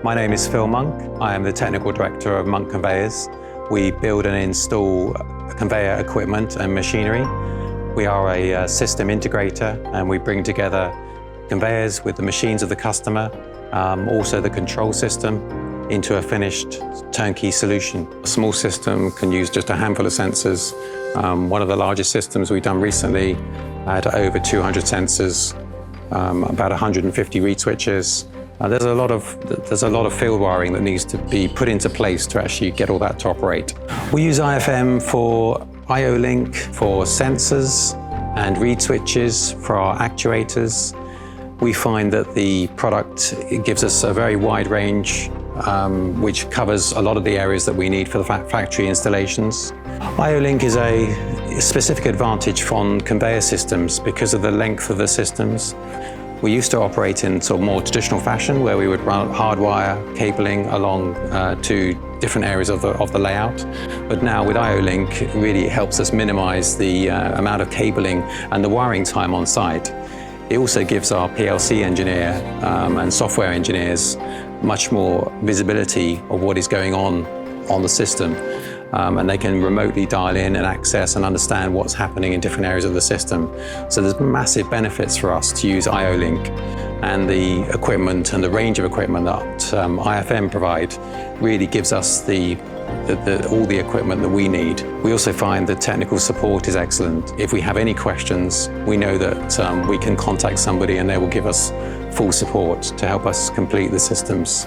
My name is Phil Monk. I am the Technical Director of Monk Conveyors. We build and install conveyor equipment and machinery. We are a system integrator, and we bring together conveyors with the machines of the customer, also the control system, into a finished turnkey solution. A small system can use just a handful of sensors. One of the largest systems we've done recently had over 200 sensors, about 150 reed switches. There's a lot of field wiring that needs to be put into place to actually get all that to operate. We use IFM for I/O link, for sensors and reed switches for our actuators. We find that the product gives us a very wide range, which covers a lot of the areas that we need for the factory installations. I/O link is a specific advantage from conveyor systems because of the length of the systems. We used to operate in sort of more traditional fashion, where we would run hardwire cabling along to different areas of the layout. But now with I/O link, it really helps us minimize the amount of cabling and the wiring time on site. It also gives our PLC engineer and software engineers much more visibility of what is going on the system. And they can remotely dial in and access and understand what's happening in different areas of the system. So there's massive benefits for us to use I/O link, and the equipment and the range of equipment that IFM provide really gives us all the equipment that we need. We also find that technical support is excellent. If we have any questions, we know that we can contact somebody and they will give us full support to help us complete the systems.